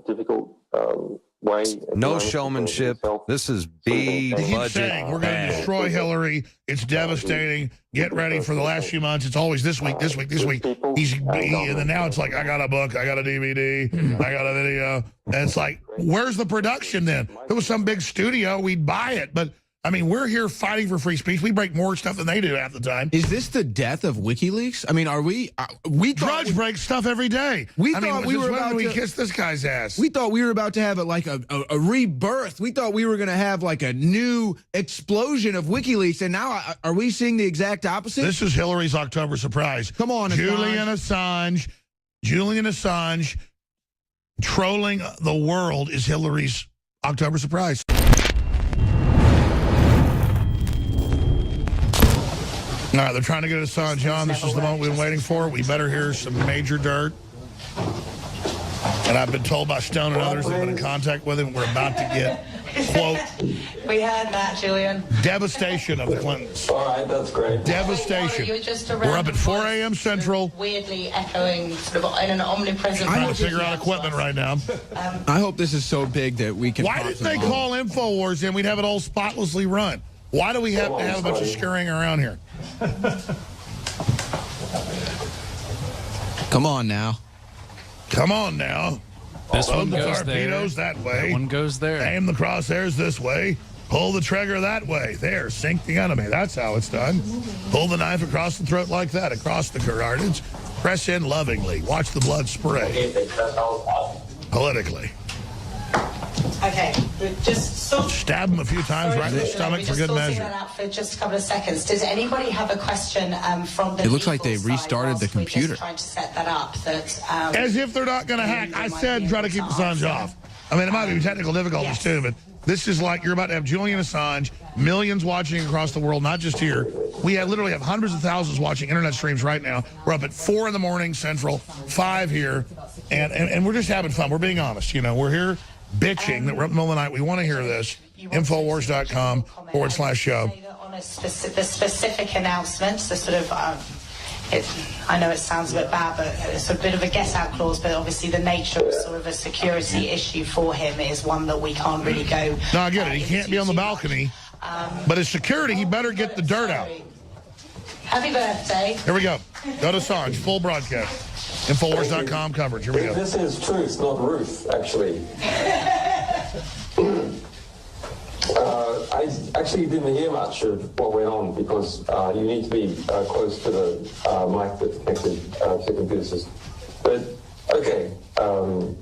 difficult way. No showmanship. This is B They keep budget. saying we're going to destroy Hillary. It's devastating. Get ready for the last few months. It's always this week, this week, this week. And then now it's like, I got a book, I got a DVD, I got a video. And it's like, where's the production then? If it was some big studio, we'd buy it. But I mean, we're here fighting for free speech. We break more stuff than they do half the time. Is this the death of WikiLeaks? I mean, are we? Drudge breaks stuff every day. We thought we were about to kiss this guy's ass. We thought we were about to have a rebirth. We thought we were going to have like a new explosion of WikiLeaks, and now are we seeing the exact opposite? This is Hillary's October surprise. Come on, Julian Assange trolling the world is Hillary's October surprise. All right, they're trying to get Assange on. This is the moment we've been waiting for. We better hear some major dirt. And I've been told by Stone and others that have been in contact with him, we're about to get, quote, we heard that, Julian. Devastation of the Clintons. All right, that's great. Devastation. We're up at 4 a.m. Central. Weirdly echoing sort of in an omnipresent... Trying to figure out equipment right now. I hope this is so big that we can... Why didn't they call InfoWars and we'd have it all spotlessly run? Why do we have to have a bunch of scurrying around here? Come on now. Come on now. This Load one the goes torpedoes there. that way. That one goes there. Aim the crosshairs this way. Pull the trigger that way. There, sink the enemy. That's how it's done. Pull the knife across the throat like that, across the carotid. Press in lovingly. Watch the blood spray. Politically. Okay, just sort of... Stab him a few times right in the stomach for good measure. That out for just a couple of seconds. Does anybody have a question from the... It looks like they restarted the computer. Trying to set that up. As if they're not going to hack. I said try to keep Assange off. I mean, it might be technical difficulties too, but this is like you're about to have Julian Assange, millions watching across the world, not just here. We literally have hundreds of thousands watching internet streams right now. We're up at 4 in the morning Central, 5 here, and we're just having fun. We're being honest. You know, we're here bitching that we're up in the middle of the night. We want to hear this. Infowars.com/show. On the specific announcements, the sort of, I know it sounds a bit bad, but it's a bit of a get-out clause, but obviously the nature of sort of a security issue for him is one that we can't really go... No, I get it. He can't be on the balcony, but his security, he better get the dirt out. Happy birthday. Here we go. Go to Assange, full broadcast. Infowars.com coverage. Here we go. This is truth, not Ruth, actually. I actually didn't hear much of what went on because you need to be close to the mic that's connected to the computer system. But, okay, so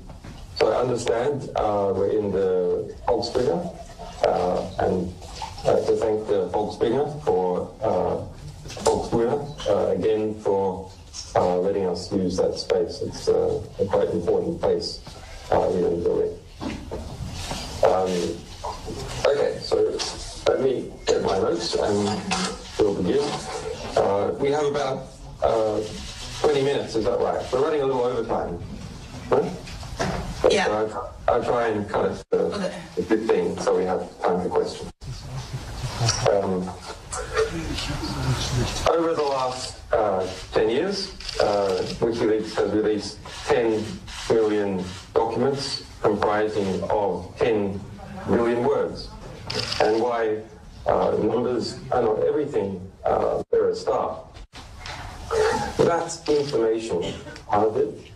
I understand we're in the Volksbringer, and to thank the Volksbringer for again for letting us use that space. It's a quite important place here in Berlin. Okay, so let me get my notes and we'll begin. We have about 20 minutes, is that right? We're running a little overtime. Right? Yeah. I'll try and cut it to 15 so we have time for questions. Over the last 10 years, WikiLeaks has released 10 million documents comprising of 10 million words. And why numbers are not everything, they're a start. That information,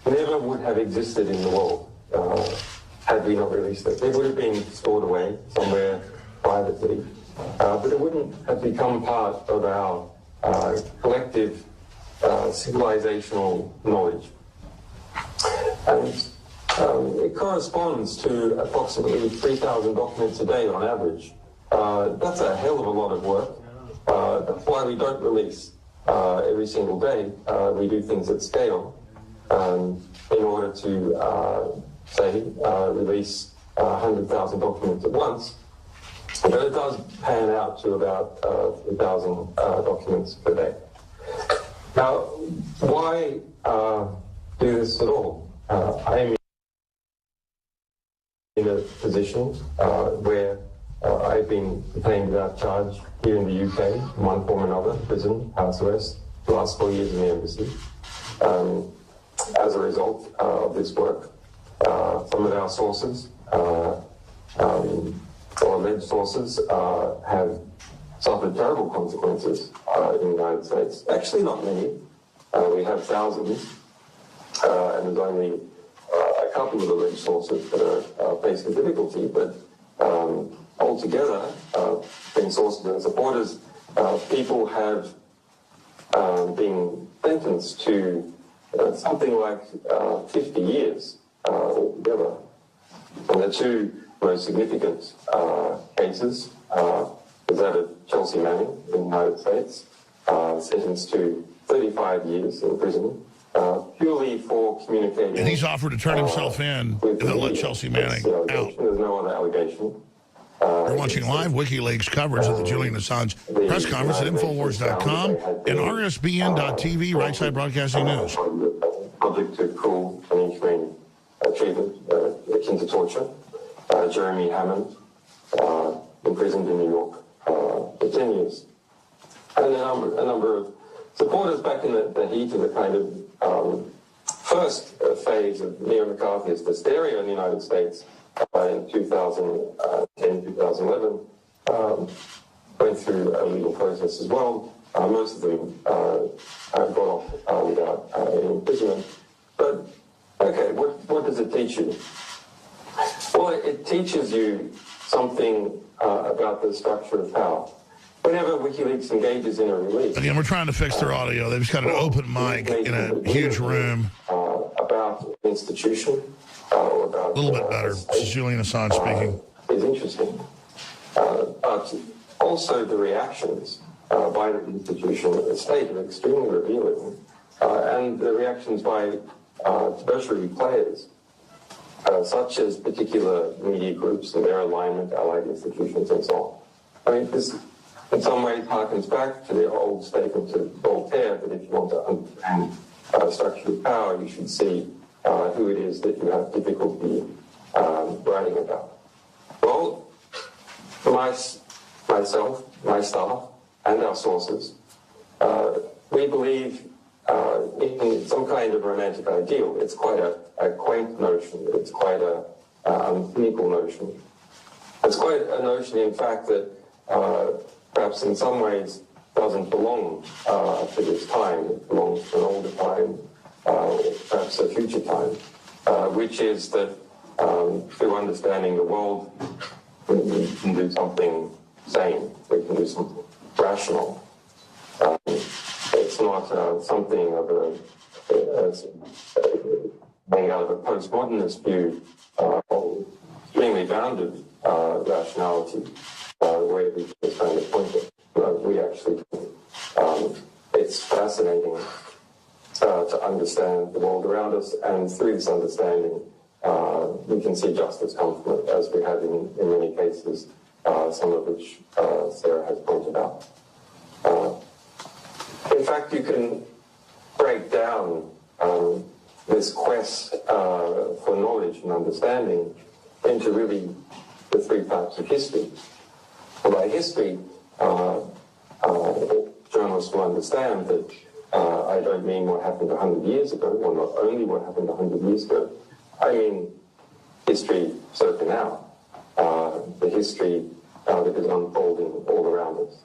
never would have existed in the world had we not released it. It would have been stored away somewhere privately, but it wouldn't have become part of our collective civilizational knowledge. And it corresponds to approximately 3,000 documents a day on average. That's a hell of a lot of work. That's why we don't release every single day. We do things at scale in order to, release 100,000 documents at once. But it does pan out to about 3,000 documents per day. Now, why do this at all? I'm in a position where I've been detained without charge here in the UK, in one form or another, prison, house arrest, the last 4 years in the embassy, as a result of this work. Some of our sources, or alleged sources, have suffered terrible consequences in the United States. Actually, not many. We have thousands, and there's only a couple of alleged sources that are facing difficulty, but altogether, being sources and supporters, people have been sentenced to something like 50 years altogether. And the two most significant cases is that of Chelsea Manning in the United States, sentenced to 35 years in prison, purely for communicating. And he's offered to turn himself in if they'll let Chelsea Manning out. There's no other allegation. You're watching live WikiLeaks coverage of the Julian Assange press conference at Infowars.com and RSBN.TV, Right Side Broadcasting News. Subject to cruel and inhumane treatment akin to torture. Jeremy Hammond, imprisoned in New York for 10 years. And a number of supporters back in the heat of the kind of first phase of neo-McCarthyist hysteria in the United States in 2010, 2011, went through a legal process as well. Most of them got off without any imprisonment. But, okay, what does it teach you? Well, it teaches you something about the structure of power. Whenever WikiLeaks engages in a release... Again, we're trying to fix their audio. They've just got an open mic in a huge room. About an institution or about... A little bit better. This is Julian Assange speaking. Is interesting. But also the reactions by the institution of the state are extremely revealing. And the reactions by tertiary players, such as particular media groups and their alignment, allied institutions, and so on. I mean, this in some ways harkens back to the old statement of Voltaire that if you want to understand the structure of power, you should see who it is that you have difficulty writing about. Well, myself, my staff, and our sources, we believe in some kind of romantic ideal. It's quite a quaint notion. It's quite a cynical notion. It's quite a notion, in fact, that perhaps in some ways doesn't belong to this time. It belongs to an older time, perhaps a future time, which is that through understanding the world, we can do something sane. We can do something rational. It's not something of being out of a postmodernist view, extremely bounded rationality, where everything is kind of pointed. We actually, it's fascinating to understand the world around us, and through this understanding, we can see justice come from it, as we have in many cases, some of which Sarah has pointed out. In fact, you can break down this quest for knowledge and understanding into really the three types of history. And by history, journalists will understand that I don't mean what happened 100 years ago, or not only what happened 100 years ago. I mean history circa now, the history that is unfolding all around us.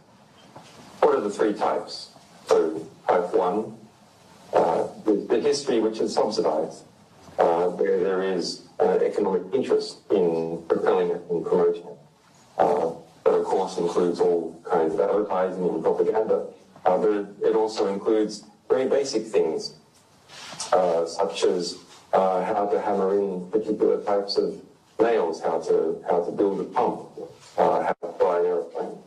What are the three types? So type one is the history which is subsidized, where there is economic interest in propelling it and promoting it. That, of course, includes all kinds of advertising and propaganda, but it also includes very basic things, such as how to hammer in particular types of nails, how to build a pump, how to fly an airplane.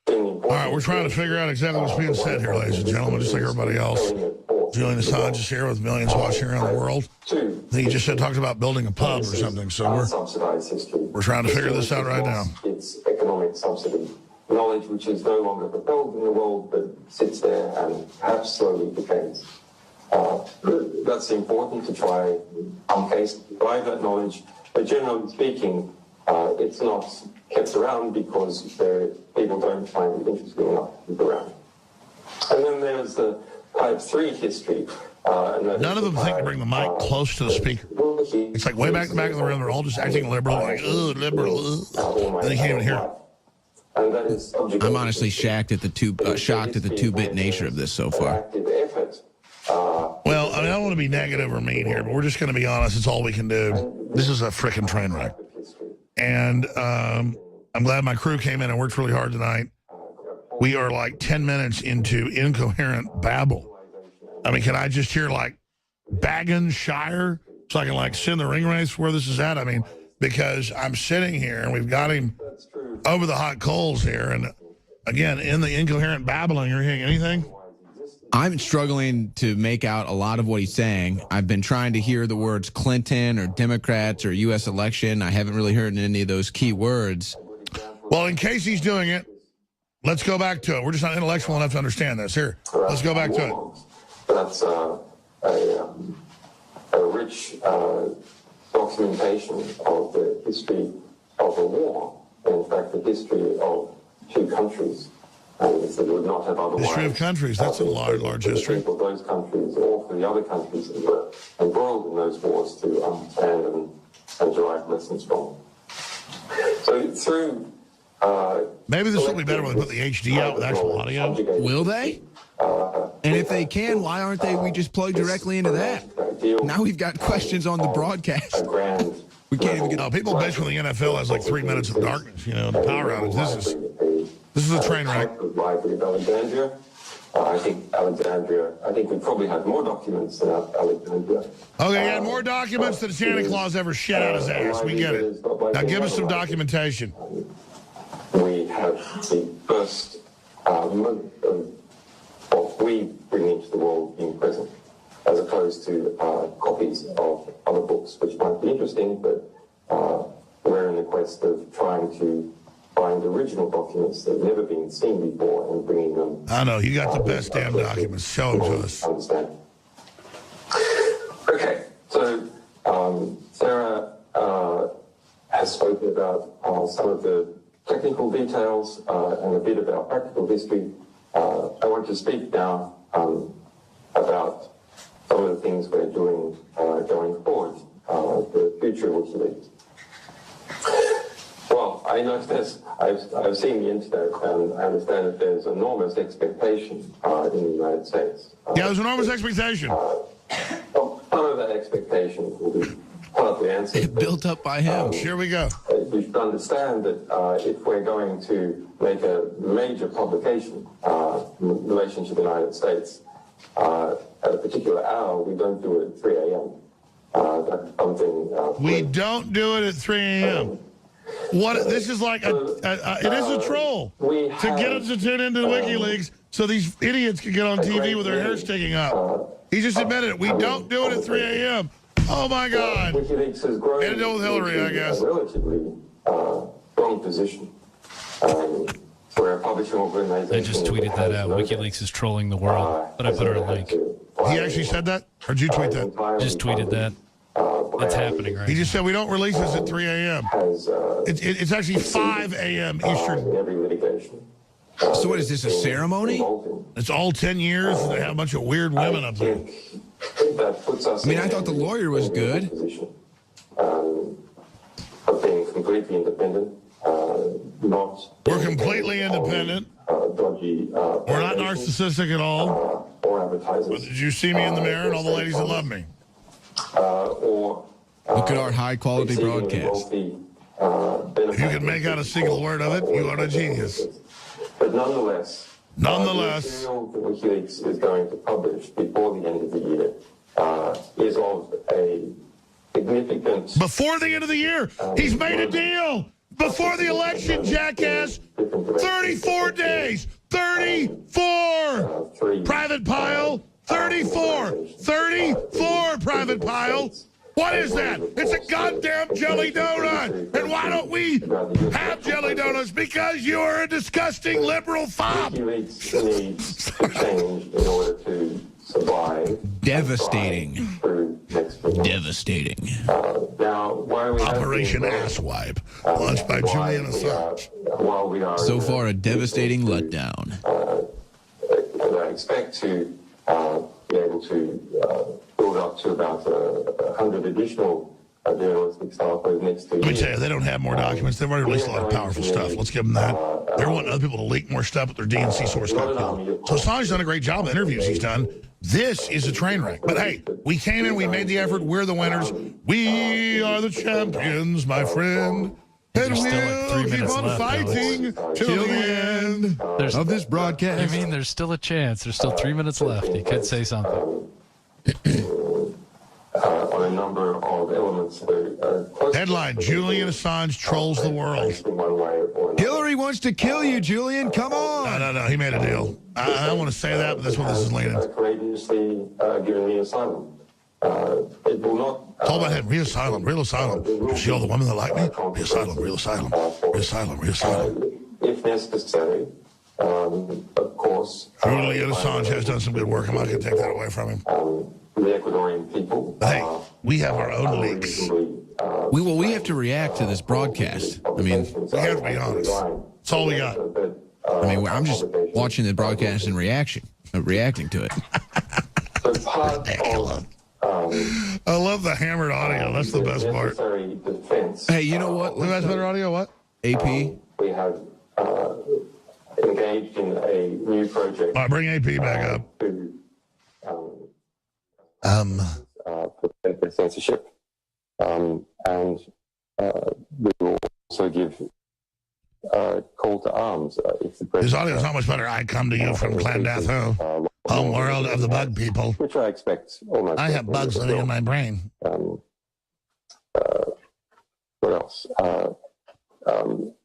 All right, we're trying to figure out exactly what's being said here, ladies and gentlemen, just like everybody else. Julian Assange is here with millions watching around the world. He just talked about building a pub or something, so we're trying to figure this out right now. It's economic subsidy, knowledge which is no longer propelled in the world, but sits there and perhaps slowly decays. That's important to try, in some cases, to drive that knowledge, but generally speaking, it's not kept around because people don't find it interesting enough to keep around. And then there's the type 3 history, None of them think to bring the mic close to the speaker. It's like way back in the back of the room. They're all just acting liberal, like, ugh, liberal, ugh. And they can't even hear it. I'm honestly shocked at the two-bit nature of this so far. Well, I mean, I don't want to be negative or mean here, but we're just going to be honest. It's all we can do. This is a frickin' train wreck. And I'm glad my crew came in and worked really hard tonight. We are like 10 minutes into incoherent babble. I mean, can I just hear like Shire so I can like send the ring race where this is at? I mean, because I'm sitting here and we've got him over the hot coals here. And again, in the incoherent babbling, you're hearing anything? I'm struggling to make out a lot of what he's saying. I've been trying to hear the words Clinton or Democrats or U.S. election. I haven't really heard any of those key words. Well, in case he's doing it, let's go back to it. We're just not intellectual enough to understand this. Here, let's go back to it. That's a rich documentation of the history of a war. In fact, the history of two countries. That would not have otherwise. History of countries. That's a large history. For those countries or for the other countries that were embroiled in those wars to understand and derive lessons from. So through... maybe this will be better when they put the HD out with actual audio. Will they? And if they can, why aren't we just plugged directly into that? Now we've got questions on the broadcast. We can't even get... people bitch when the NFL has like 3 minutes of darkness, you know, the power outage. This is a train wreck. Library of Alexandria. I think we probably had more documents than Alexandria. Okay, he had more documents than Santa Claus ever shed out his ass. We get it. Now give us some documentation. We have the first of what we bring into the world being present, as opposed to copies of other books, which might be interesting, but we're in the quest of trying to find original documents that have never been seen before and bringing them. I know, you got the best damn documents. Show them to us. Understand. Okay, so Sarah has spoken about some of the technical details and a bit about practical history. I want to speak now about some of the things we're doing going forward, the future of WikiLeaks. Well, I know I've seen the internet, and I understand that there's enormous expectation in the United States. Yeah, there's enormous expectation. Well, part of that expectation will be partly answered. Built up by him. Here we go. You should understand that if we're going to make a major publication in relation to the United States at a particular hour, we don't do it at 3 a.m. That's something... we don't do it at 3 a.m. What this is like it is a troll to get us to tune into WikiLeaks so these idiots can get on TV with their hair sticking up. He just admitted it. We don't do it at 3 a.m. Oh my God! WikiLeaks has grown get to deal with Hillary, I guess. A relatively strong position. We're a publishing organization. I just tweeted that out. WikiLeaks is trolling the world, but I put our link. He actually said that, or did you tweet that? Just tweeted that. It's happening right now. He just said we don't release this at 3 a.m. It's actually 5 a.m. Eastern. So what is this, a ceremony? It's all 10 years, and they have a bunch of weird women up there. I mean, I thought the lawyer was good. Of being completely independent, We're completely independent. Dodgy. We're not narcissistic at all. Or advertisers. But did you see me in the mirror and all the ladies that love me? Look at our high-quality broadcast. If you can make out a single word of it, you are a genius. But nonetheless, the material that WikiLeaks is going to publish before the end of the year is of a significant... Before the end of the year? He's made a deal! Before the election, jackass! 34 days! 34! Private Pile! 34! 34, Private Pile! What is that? It's a goddamn jelly donut! And why don't we have jelly donuts? Because you are a disgusting liberal fop! WikiLeaks needs to change in order to survive. Devastating. Devastating. Now, why we Operation Asswipe, launched by Julian Assange. So far, a devastating letdown. And I expect to be able to up to about 100 additional journalistic staff over the next 2 years. Let me tell you, they don't have more documents. They've already released a lot of powerful stuff. Let's give them that. They're wanting other people to leak more stuff, but their DNC source got killed. So Assange's done a great job of the interviews he's done. This is a train wreck. But hey, we came in, we made the effort. We're the winners. We are the champions, my friend. And There's still like 3 we'll keep minutes on left, fighting till the end of this broadcast. I mean, there's still a chance. There's still 3 minutes left. You could say something. On a number of elements that are Headline, Julian Assange trolls the world. in one way or another. Hillary wants to kill you, Julian. Come on. No, he made a deal. I don't want to say that, but that's what this is leaning. Courageously given me asylum. It will not. It's all about him. Real asylum, real asylum. You see all the women that like me? Real asylum, real asylum, real asylum, real asylum. If necessary, of course. Julian Assange has done some good work. I'm not going to take that away from him. The Ecuadorian people. But hey, we have our own leaks. We have to react to this broadcast. I mean, We have to be honest. That's all we got. I'm just watching the broadcast and reacting to it. So part of I love the hammered audio. That's the best part. necessary defense. Hey, you know what? Who has better audio? What? AP. We have engaged in a new project All right, bring AP back up. to prevent censorship, and we will also give call to arms if the His president, audio's not much better. I come to you from Clandatho, home world of the bug people. which I expect almost. I have bugs living in my brain. What else?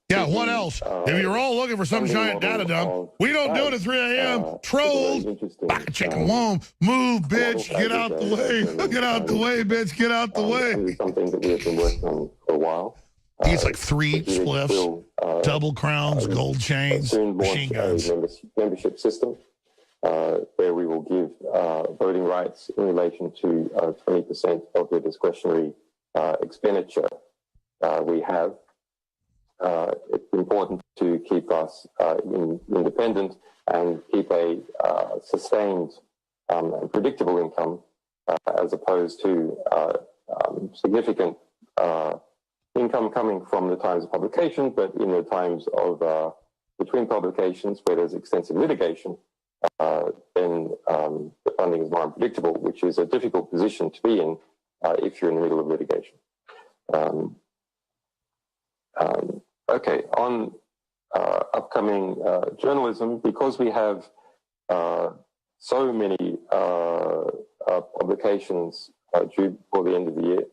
Yeah, what else? If you're all looking for some giant data dump, we don't do it at 3 a.m. Trolls, back a chicken womb, move, bitch, get out the way. Get out the way, bitch, get out the way. Something that we have been working on for a while. He gets like 3 spliffs, double crowns, gold chains, Soon machine launch guns. a membership system where we will give voting rights in relation to 20% of the discretionary expenditure we have. It's important to keep us independent and keep a sustained and predictable income as opposed to significant income coming from the times of publication, but in the times of between publications where there's extensive litigation, then the funding is more unpredictable, which is a difficult position to be in if you're in the middle of litigation. Okay, on upcoming journalism, because we have so many publications due before the end of the year,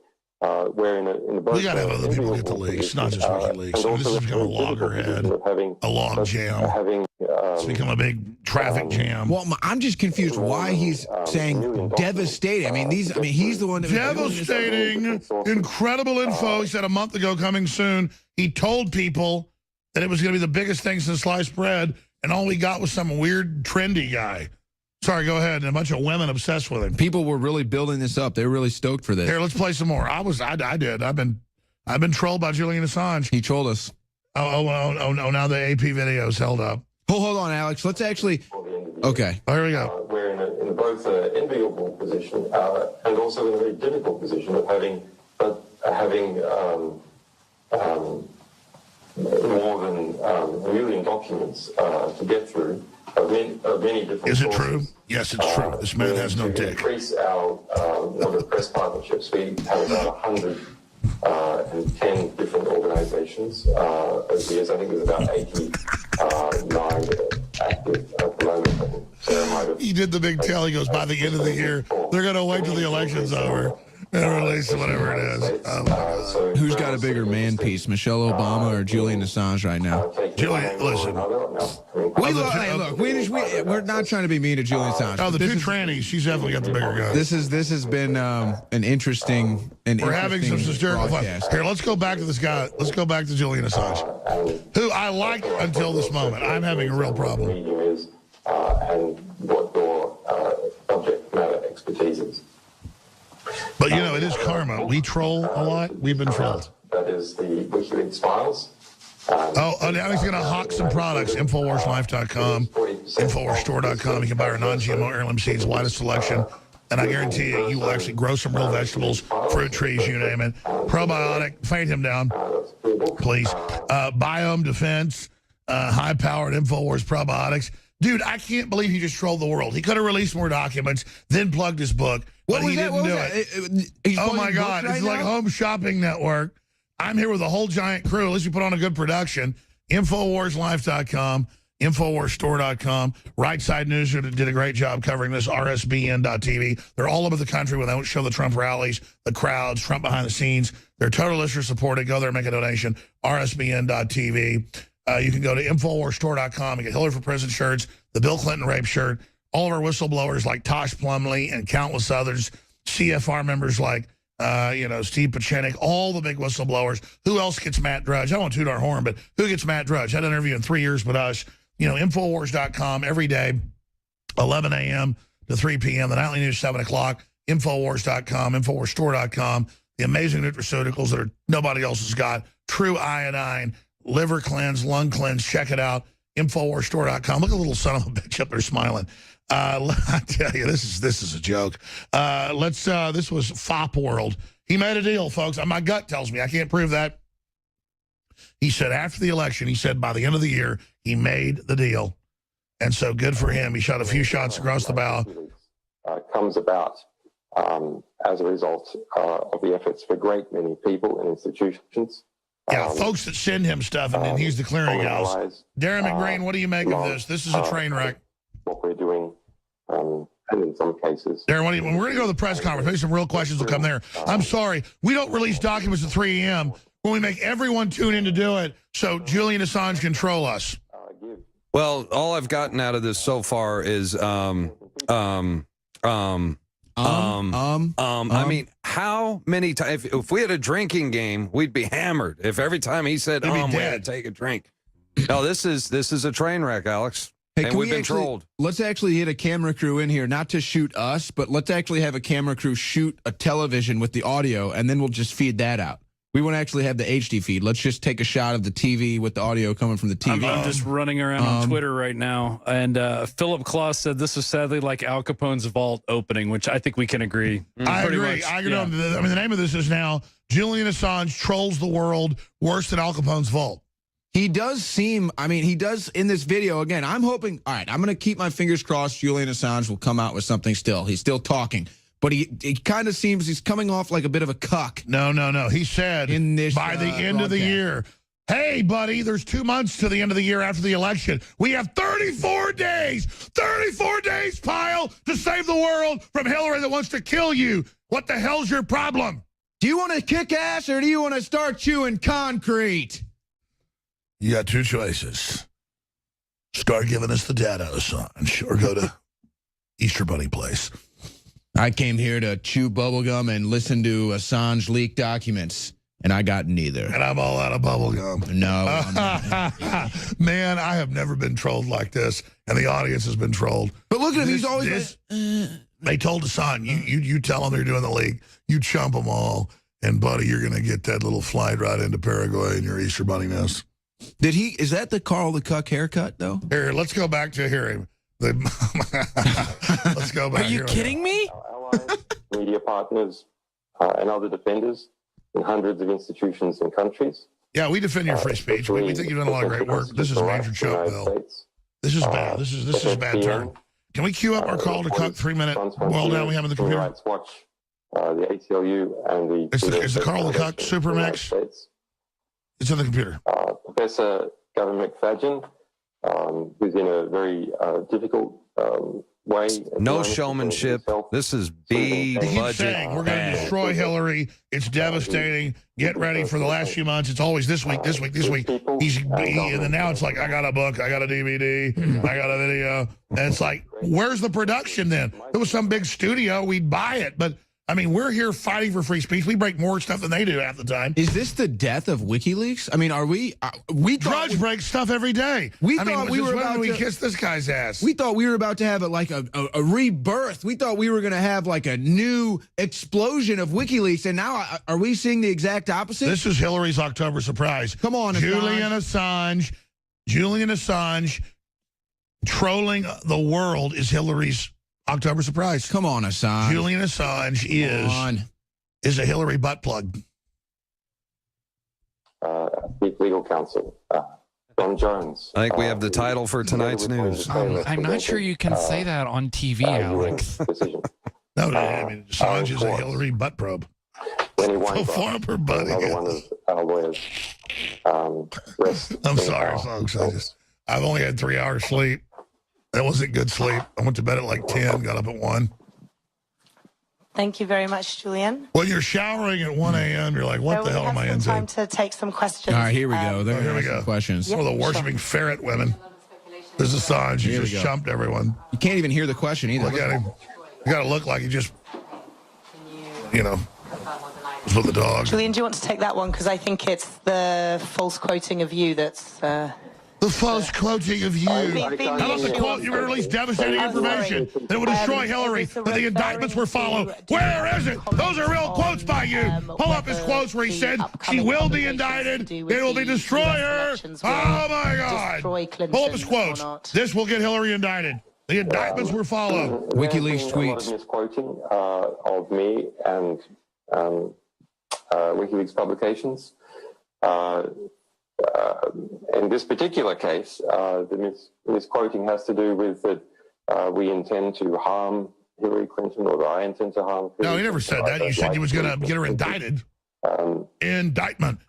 we're in a We got to have other people get the leaks, not just WikiLeaks. I mean, this has become a loggerhead, a log jam. It's become a big traffic jam. Well, I'm just confused why he's saying devastating. I mean, he's the one that Devastating, incredible info. He said a month ago, coming soon. He told people that it was going to be the biggest thing since sliced bread, and all we got was some weird, trendy guy. Sorry, go ahead. And a bunch of women obsessed with him. People were really building this up. They were really stoked for this. Here, let's play some more. I did. I've been trolled by Julian Assange. He trolled us. Oh, now the AP video's held up. Hold on, Alex. Let's actually. Okay. Oh, here we go. We're in both an enviable position and also in a very difficult position of having more than a million documents to get through of many different Is it sources. true? Yes, it's true. This man has no To dick. increase our number of press partnerships, we have about 110 different organizations over the years. I think there's about 89 active at the moment. So He did the big tell. He goes, by the end of the year, they're going to wait till the election's over and release whatever it is. Oh, my God. Who's got a bigger man piece, Michelle Obama or Julian Assange right now? Julian, listen. We're not trying to be mean to Julian Assange. Oh, the This two is- trannies, she's definitely got the bigger gun. This has been an interesting. We're having some hysterical fun. broadcast. Here, let's go back to this guy. Let's go back to Julian Assange, who I liked until this moment. I'm having a real problem. medium is and what your subject matter expertise is. But, you know, it is karma. We troll a lot. We've been trolled. That is the WikiLeaks files. Oh, now he's going to hawk some products. InfoWarsLife.com, InfoWarsStore.com. You can buy our non-GMO heirloom seeds, widest selection. and I guarantee you will actually grow some real vegetables, fruit trees, you name it. Probiotic, faint him down, please. Biome defense, high-powered InfoWars probiotics. Dude, I can't believe he just trolled the world. He could have released more documents, then plugged his book, but he didn't do it. Oh, my God. It's like Home Shopping Network. I'm here with a whole giant crew. At least we put on a good production. InfoWarsLife.com, InfoWarsStore.com. Right Side News did a great job covering this, RSBN.TV. They're all over the country when they don't show the Trump rallies, the crowds, Trump behind the scenes. They're total listener supported. Go there and make a donation. RSBN.TV. You can go to InfoWarsStore.com and get Hillary for President shirts, the Bill Clinton rape shirt, all of our whistleblowers like Tosh Plumley and countless others, CFR members like, Steve Pachenik, all the big whistleblowers. Who else gets Matt Drudge? I don't want to toot our horn, but who gets Matt Drudge? Had an interview in 3 years but us. Infowars.com every day, 11 a.m. to 3 p.m. The nightly news, 7 o'clock. Infowars.com, InfoWarsStore.com. The amazing nutraceuticals that nobody else has got. True iodine, liver cleanse, lung cleanse. Check it out. InfoWarsStore.com. Look at the little son of a bitch up there smiling. I tell you, this is a joke. This was Fop World. He made a deal, folks. My gut tells me. I can't prove that. He said after the election, he said by the end of the year, he made the deal. And so good for him. He shot a few shots across the bow. Comes about as a result of the efforts of a great many people and institutions. Yeah, folks that send him stuff, and then he's the clearinghouse. Darren McGreen, what do you make of this? This is a train wreck. What we're doing, and in some cases. Darren, when we're going to go to the press conference, maybe some real questions will come there. I'm sorry, we don't release documents at 3 a.m. when we make everyone tune in to do it, so Julian Assange can troll us. Well, all I've gotten out of this so far is, I mean, how many times, if we had a drinking game, we'd be hammered. If every time he said, we had to take a drink. No, this is a train wreck, Alex. Hey, and we've been trolled. Let's actually get a camera crew in here, not to shoot us, but let's actually have a camera crew shoot a television with the audio, and then we'll just feed that out. We won't actually have the HD feed. Let's just take a shot of the TV with the audio coming from the TV. I'm just running around on Twitter right now, and Philip Klaus said this is sadly like Al Capone's vault opening, which I think we can agree. I agree. I agree. Yeah. I mean, the name of this is now Julian Assange trolls the world worse than Al Capone's vault. He does seem, he does in this video, again, I'm hoping, all right, I'm going to keep my fingers crossed Julian Assange will come out with something still. He's still talking. But he kind of seems he's coming off like a bit of a cuck. No. He said in this, by the end of the year, hey, buddy, there's 2 months to the end of the year after the election. We have 34 days, Pyle, to save the world from Hillary that wants to kill you. What the hell's your problem? Do you want to kick ass or do you want to start chewing concrete? You got two choices. Start giving us the data, Assange, or go to Easter Bunny Place. I came here to chew bubblegum and listen to Assange leaked documents, and I got neither. And I'm all out of bubblegum. No. Man, I have never been trolled like this, and the audience has been trolled. But look at him. He's always... They told Assange, you tell them they're doing the leak. You chump them all, and, buddy, you're going to get that little flight right into Paraguay in your Easter Bunny nest. Is that the Carl the Cuck haircut, though? Here, let's go back to hearing. Let's go back. Are you kidding me? Our allies, media partners, and other defenders in hundreds of institutions and countries. Yeah, we defend your free speech. We think you've done a lot of great work. This is a major choke, Bill. This is bad. This is a bad turn. Can we queue up our Carl to Cuck 3-minute well down we have in the computer? Rights Watch, the ACLU, and Is the Carl the Cuck Super Mix? It's in the computer. Professor Gavin McFadden, who's in a very difficult way. No showmanship. This is B budget. He keeps saying we're going to destroy Hillary. It's devastating. Get ready for the last few months. It's always this week. And then now it's like, I got a book, I got a DVD, I got a video. And it's like, where's the production then? If it was some big studio, we'd buy it. But I mean, we're here fighting for free speech. We break more stuff than they do half the time. Is this the death of WikiLeaks? I mean, are we Drudge breaks stuff every day. We were about to kiss this guy's ass. We thought we were about to have a rebirth. We thought we were going to have like a new explosion of WikiLeaks, and now are we seeing the exact opposite? This is Hillary's October surprise. Come on, Julian Assange trolling the world is Hillary's October surprise. Come on, Assange. Julian Assange is a Hillary butt plug. Legal counsel, John Jones. I think we have the title for tonight's news. I'm not sure you can say that on TV, Alex. No, I mean, Assange is a Hillary butt probe. So far up her butt. Another one of our lawyers. I'm sorry, folks. I've only had 3 hours sleep. That wasn't good sleep. I went to bed at like 10, got up at 1. Thank you very much, Julian. When you're showering at 1 a.m., you're like, what the hell am I into? Time to take some questions. All right, here we go. Here we go. Questions. One of the worshipping ferret women. This is Assange. He just chumped everyone. You can't even hear the question either. Look at him. You got to look like he just, you know, was with the dog. Julian, do you want to take that one? Because I think it's the false quoting of you that's... The false quoting of you. How about the quote? You're going to release devastating information that will destroy Hillary, that the indictments were followed. Where is it? Those are real quotes by you. Pull up his quotes where he said, she will be indicted. It will be destroy her. Oh, my God. Pull up his quotes. This will get Hillary indicted. The indictments were followed. WikiLeaks tweets. A lot of misquoting of me and WikiLeaks publications. In this particular case, the misquoting has to do with that we intend to harm Hillary Clinton, or that I intend to harm Hillary. No, he never said that. You said you was going to get her indicted. Indictment.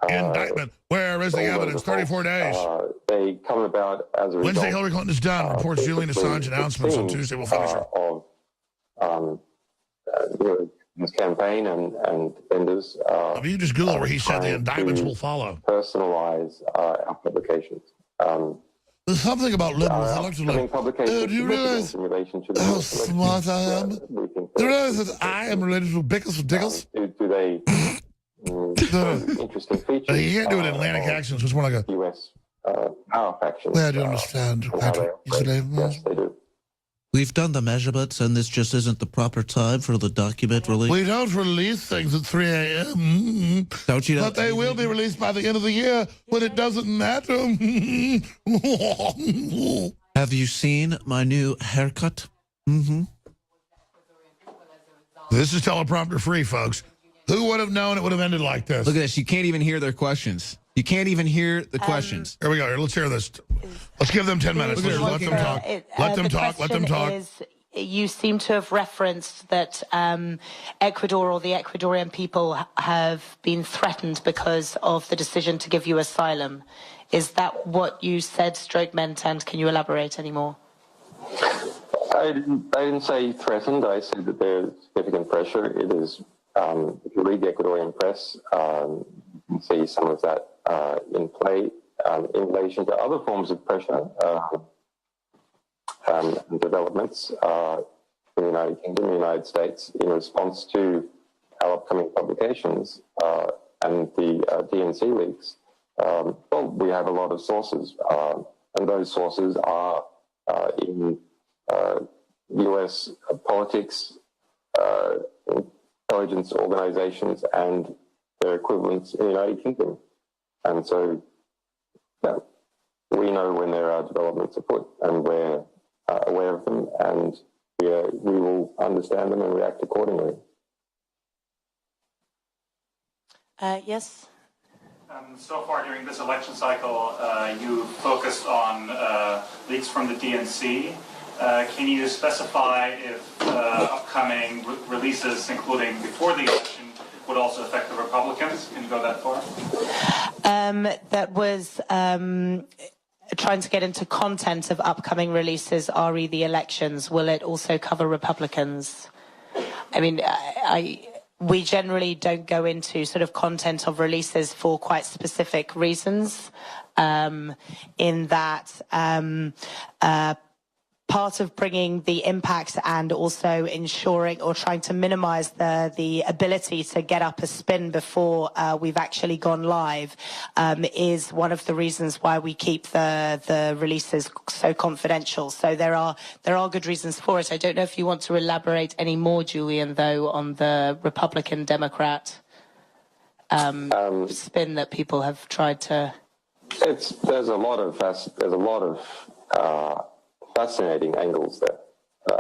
Where is the evidence? 34 days. They come about as a result. Wednesday, Hillary Clinton is done. Reports Julian Assange announcements on Tuesday will finish her. Of his campaign and defenders. You just Google where he said the indictments will follow. Personalize our publications. There's something about liberals. I like to look. Oh, do you realize how smart I am? Do you realize that I am related to Bickles and Dickles? Do they? Interesting features. But you can't do it in Atlantic accents. It's more like a U.S. Power faction. Well, I do understand, Patrick. Yes, they do. We've done the measurements, and this just isn't the proper time for the document release. We don't release things at 3 a.m. Don't you know? But they will be released by the end of the year when it doesn't matter. Have you seen my new haircut? This is teleprompter free, folks. Who would have known it would have ended like this? Look at this. You can't even hear their questions. You can't even hear the questions. Here we go. Here, let's hear this. Let's give them 10 minutes. Let them talk. Let them talk. Let them talk. You seem to have referenced that Ecuador or the Ecuadorian people have been threatened because of the decision to give you asylum. Is that what you said, stroke meant, and can you elaborate any more? I didn't say threatened. I said that there's significant pressure. It is, if you read the Ecuadorian press, you can see some of that in play in relation to other forms of pressure and developments in the United Kingdom, the United States, in response to our upcoming publications and the DNC leaks. Well, we have a lot of sources, and those sources are in U.S. politics, intelligence organizations, and their equivalents in the United Kingdom. And so, yeah, we know when there are developments afoot, and we're aware of them, and we will understand them and react accordingly. Yes. So far during this election cycle, you focused on leaks from the DNC. Can you specify if upcoming releases, including before the election, would also affect the Republicans? Can you go that far? That was trying to get into content of upcoming releases, re the elections. Will it also cover Republicans? I mean, we generally don't go into sort of content of releases for quite specific reasons, in that part of bringing the impact and also ensuring or trying to minimize the ability to get up a spin before we've actually gone live is one of the reasons why we keep the releases so confidential. So there are good reasons for it. I don't know if you want to elaborate any more, Julian, though, on the Republican Democrat spin that people have tried to. There's a lot of fascinating angles there.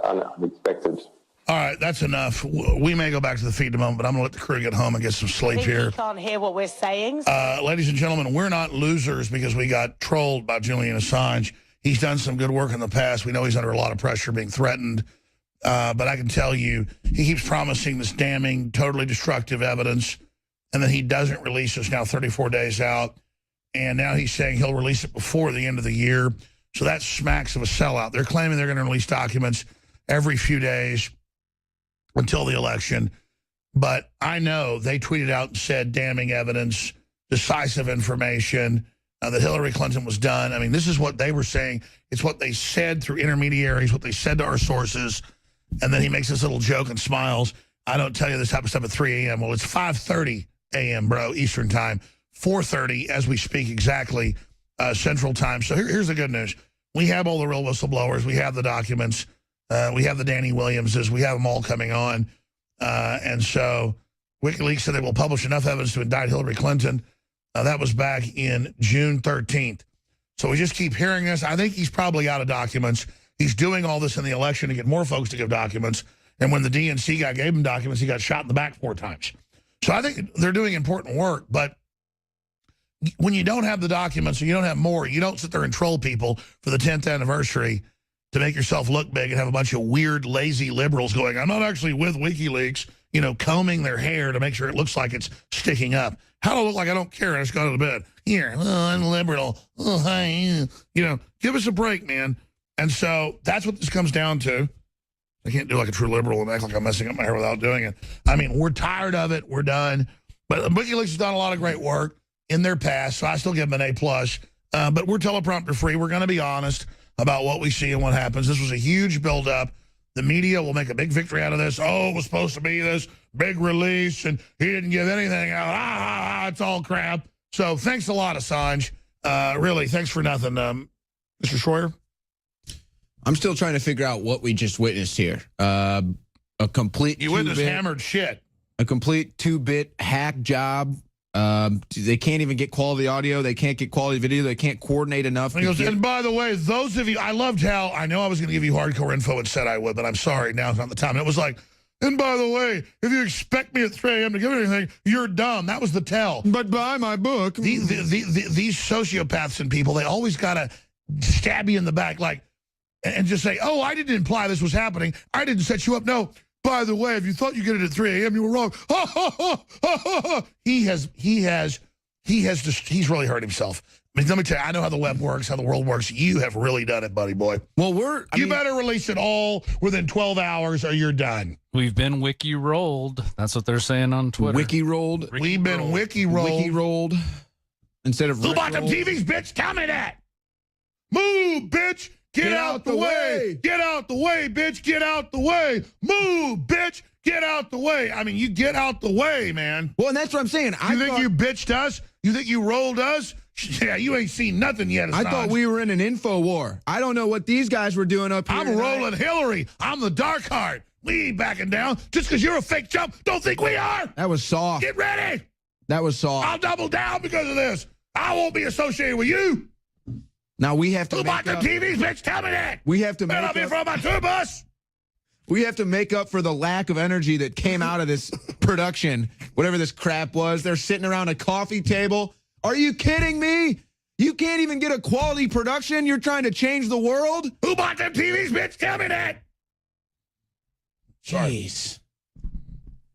unexpected. All right, that's enough. We may go back to the feed in a moment, but I'm going to let the crew get home and get some sleep here. You can't hear what we're saying. Ladies and gentlemen, we're not losers because we got trolled by Julian Assange. He's done some good work in the past. We know he's under a lot of pressure, being threatened. But I can tell you, he keeps promising this damning, totally destructive evidence, and then he doesn't release us now 34 days out. And now he's saying he'll release it before the end of the year. So that smacks of a sellout. They're claiming they're going to release documents every few days until the election. But I know they tweeted out and said damning evidence, decisive information, that Hillary Clinton was done. I mean, this is what they were saying. It's what they said through intermediaries, what they said to our sources. And then he makes this little joke and smiles. I don't tell you this type of stuff at 3 a.m. Well, it's 5:30 a.m., bro, Eastern time. 4:30 as we speak exactly, Central time. So here's the good news. We have all the real whistleblowers. We have the documents. We have the Danny Williamses. We have them all coming on. And so WikiLeaks said they will publish enough evidence to indict Hillary Clinton. That was back in June 13th. So we just keep hearing this. I think he's probably out of documents. He's doing all this in the election to get more folks to give documents. And when the DNC guy gave him documents, he got shot in the back 4 times. So I think they're doing important work. But when you don't have the documents or you don't have more, you don't sit there and troll people for the 10th anniversary to make yourself look big and have a bunch of weird, lazy liberals going, I'm not actually with WikiLeaks, you know, combing their hair to make sure it looks like it's sticking up. How do I look like I don't care? I just go to bed. Here, I'm liberal. You know, give us a break, man. And so that's what this comes down to. I can't do like a true liberal and act like I'm messing up my hair without doing it. I mean, we're tired of it. We're done. But WikiLeaks has done a lot of great work in their past, so I still give them an A+. But we're teleprompter free. We're going to be honest about what we see and what happens. This was a huge buildup. The media will make a big victory out of this. Oh, it was supposed to be this big release, and he didn't give anything out. It's all crap. So thanks a lot, Assange. Really, thanks for nothing. Mr. Schroyer? I'm still trying to figure out what we just witnessed here. A complete You witnessed hammered shit. A complete 2-bit hack job. They can't even get quality audio. They can't get quality video. They can't coordinate enough. And by the way, those of you, I loved how, I know I was going to give you hardcore info and said I would, but I'm sorry, now's not the time. It was like, and by the way, if you expect me at 3 a.m. to give anything, you're dumb. That was the tell. But buy my book. These sociopaths and people, they always got to stab you in the back, like, and just say, oh, I didn't imply this was happening. I didn't set you up. No. By the way, if you thought you get it at 3 a.m., you were wrong. He's really hurt himself. I mean, let me tell you, I know how the web works, how the world works. You have really done it, buddy boy. Well, you better release it all within 12 hours or you're done. We've been wiki rolled. That's what they're saying on Twitter. Wiki rolled. We've been wiki rolled. Wiki rolled. Instead of who bought them TVs, bitch? Tell me that. Move, bitch. Get out the way. Get out the way, bitch. Get out the way. Move, bitch. Get out the way. I mean, you get out the way, man. Well, and that's what I'm saying. You think you bitched us? You think you rolled us? Yeah, you ain't seen nothing yet, Assange. I thought we were in an info war. I don't know what these guys were doing up here. I'm rolling Hillary. I'm the dark heart. We ain't backing down. Just because you're a fake chump, don't think we are. That was soft. Get ready. That was soft. I'll double down because of this. I won't be associated with you. Now we have to Who bought the TVs, bitch? Tell me that. We have to make up. From my tour bus. We have to make up for the lack of energy that came out of this production, whatever this crap was. They're sitting around a coffee table. Are you kidding me? You can't even get a quality production? You're trying to change the world? Who bought them TVs, bitch? Tell me that. Jeez.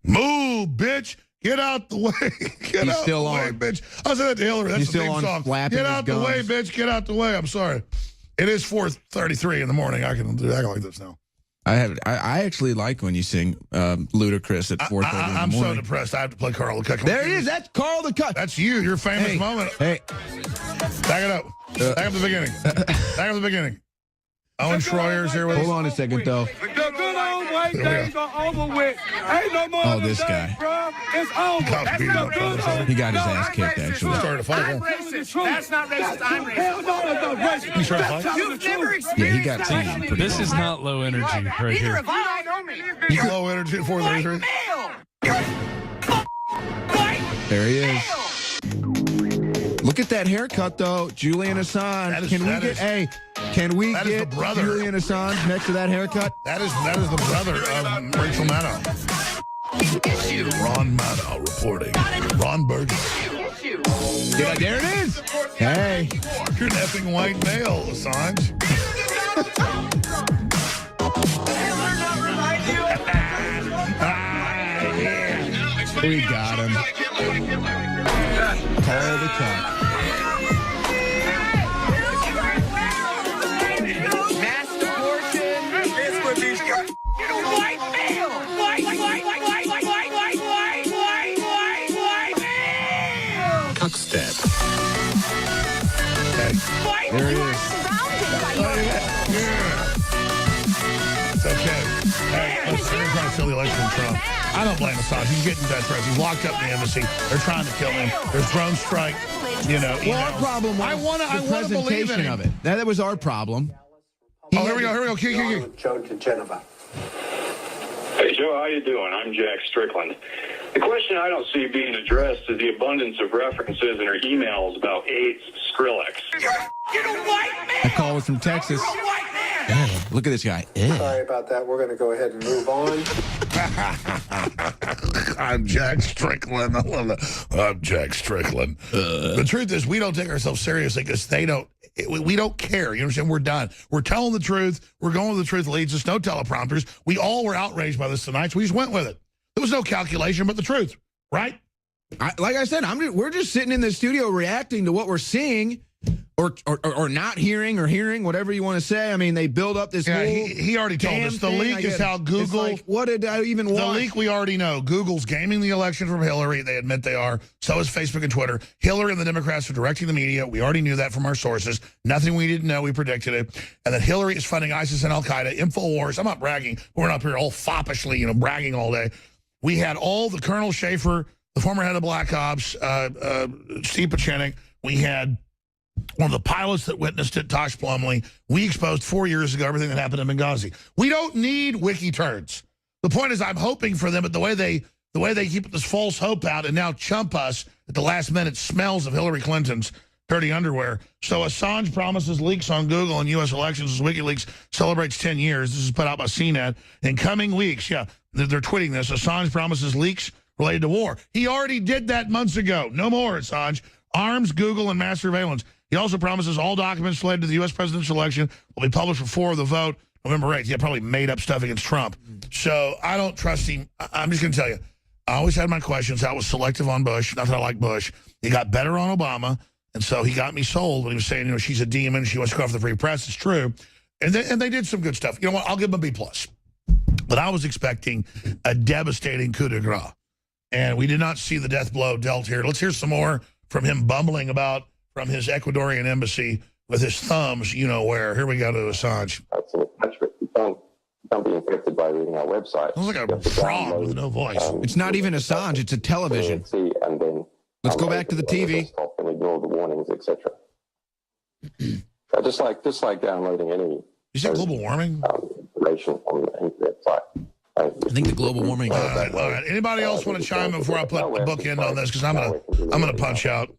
Move, bitch. Get out the way. Get out the way, bitch. I said that to Hillary. That's the theme song. Get out the way, bitch. Get out the way. I'm sorry. It is 4:33 in the morning. I can do act like this now. I actually like when you sing Ludacris at 4:30 in the morning. I'm so depressed. I have to play Carl the Cut. There it is. That's Carl the Cut. That's you. Your famous moment. Hey. Back it up. Back up the beginning. Back up the beginning. Owen Schroyer's here with us. Hold on a second, though. The good old white days are over with. Ain't no more oh, this guy. Bro. It's over. He got his ass kicked, actually. He started to fight. I'm racist. That's not racist. I'm racist. Hell no, that's not racist. You started to fight? You've never experienced yeah, he got taken. This is not low energy right here. You low energy at 4:33? There he is. Look at that haircut, though. Julian Assange. Can we get, hey, Can we That is get the brother. Julian Assange next to that haircut? That is the brother of Rachel Maddow. Ron Maddow reporting. Ron Burgundy. Yeah, there it is. Hey. You're an effing white male, Assange. Yeah. We got him. Call the cop. There it is. It's okay. Hey, let's try to steal the election from Trump. I don't blame Assange. He's getting death threats. He's locked up in the embassy. They're trying to kill him. There's drone strike. You know. Well, our problem was I want to believe presentation in of him. it. That was our problem. Oh, here we go. Q. Joe to Geneva. Hey, Joe, how you doing? I'm Jack Strickland. The question I don't see being addressed is the abundance of references in her emails about AIDS, Skrillex. That call was from Texas. Look at this guy. Sorry about that. We're going to go ahead and move on. I'm Jack Strickland. I love that. I'm Jack Strickland. The truth is, we don't take ourselves seriously because they don't. We don't care. You understand? We're done. We're telling the truth. We're going where the truth leads us. No teleprompters. We all were outraged by this tonight, so we just went with it. There was no calculation but the truth, right? Like I said, we're just sitting in the studio reacting to what we're seeing or not hearing or hearing, whatever you want to say. I mean, they build up this whole he already told us. The leak is how Google... Like, what did I even want? The leak we already know. Google's gaming the election from Hillary. They admit they are. So is Facebook and Twitter. Hillary and the Democrats are directing the media. We already knew that from our sources. Nothing we didn't know. We predicted it. And that Hillary is funding ISIS and Al-Qaeda. InfoWars. I'm not bragging. We're not up here all foppishly, bragging all day. We had all the Colonel Schaefer, the former head of Black Ops, Steve Pachenik. We had one of the pilots that witnessed it, Tosh Plumley. We exposed 4 years ago everything that happened in Benghazi. We don't need wiki turds. The point is, I'm hoping for them, but the way they keep this false hope out and now chump us at the last minute smells of Hillary Clinton's dirty underwear. So Assange promises leaks on Google and U.S. elections as WikiLeaks celebrates 10 years. This is put out by CNET. In coming weeks, they're tweeting this. Assange promises leaks related to war. He already did that months ago. No more, Assange. Arms, Google, and mass surveillance. He also promises all documents related to the U.S. presidential election will be published before the vote, November 8th. He probably made up stuff against Trump. So I don't trust him. I'm just going to tell you, I always had my questions. I was selective on Bush. Not that I like Bush. He got better on Obama, and so he got me sold when he was saying, she's a demon. She wants to go off the free press. It's true. And they did some good stuff. You know what? I'll give them a B+. But I was expecting a devastating coup de grace. And we did not see the death blow dealt here. Let's hear some more from him bumbling about from his Ecuadorian embassy with his thumbs, where. Here we go to Assange. Don't be infected by reading our website. Sounds like a frog with no voice. It's not even Assange. It's a television. And then let's go back to the TV. And ignore the warnings, etc. just like downloading any. You say global warming? Information on any website. I think the global warming. All right. Anybody else want to chime in before I put a bookend on this? Because I'm gonna punch out.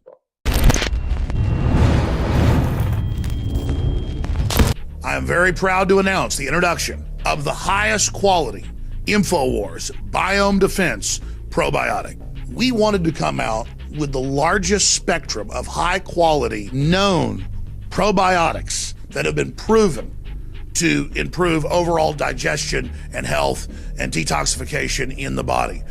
I am very proud to announce the introduction of the highest quality InfoWars Biome Defense Probiotic. We wanted to come out with the largest spectrum of high quality known probiotics that have been proven to improve overall digestion and health and detoxification in the body.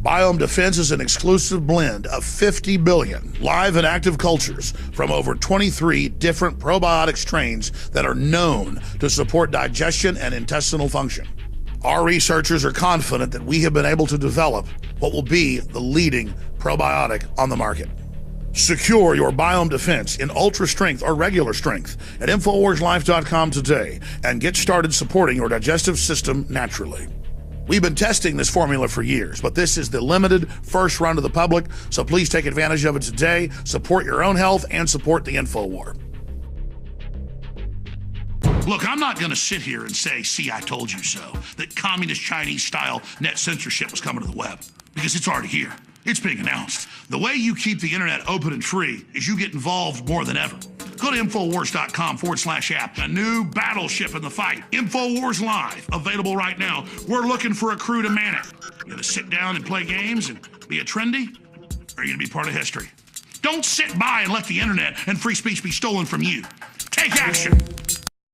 Biome Defense is an exclusive blend of 50 billion live and active cultures from over 23 different probiotic strains that are known to support digestion and intestinal function. Our researchers are confident that we have been able to develop what will be the leading probiotic on the market. Secure your Biome Defense in ultra strength or regular strength at InfoWarsLife.com today and get started supporting your digestive system naturally. We've been testing this formula for years, but this is the limited first run to the public, so please take advantage of it today. Support your own health and support the InfoWar. Look, I'm not going to sit here and say, see, I told you so, that communist Chinese-style net censorship was coming to the web, because it's already here. It's being announced. The way you keep the internet open and free is you get involved more than ever. Go to Infowars.com/app. A new battleship in the fight. Infowars Live, available right now. We're looking for a crew to man it. You gonna sit down and play games and be a trendy? Or are you gonna be part of history? Don't sit by and let the internet and free speech be stolen from you. Take action.